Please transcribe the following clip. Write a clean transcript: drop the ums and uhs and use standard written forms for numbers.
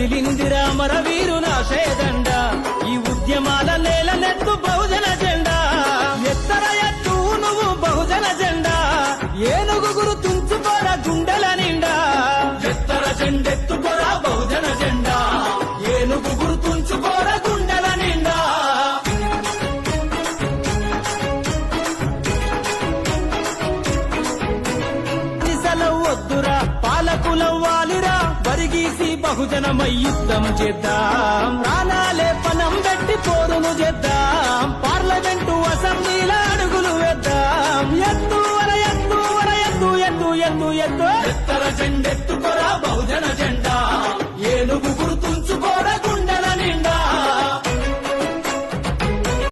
కదిలిందిరా మరవీరుల ఆశయదండ ఈ ఉద్యమాల నేలనెత్తు బహుజన జెండా ఎత్తర ఎత్తు నువ్వు బహుజన జెండా ఏనుగు గుర్తుంచుకోరా గుండెల నిండా ఎత్తర జెండెత్తుకోరా బహుజన జెండా ఏనుగు గుర్తుంచుకోరా గుండెల నిండా వద్దురా పాలకులవ్వాలిరా బరిగీసి బహుజనమై యుద్ధం చేద్దాం ప్రాణాలే పనం పెట్టి పోరును చేద్దాం పార్లమెంటు అసెంబ్లీల అడుగులు వేద్దాం ఎత్తు వర ఎత్తు వర ఎత్తు ఎత్తు ఎత్తు ఎత్తు ఎత్తర జెండెత్తుకోరా బహుజన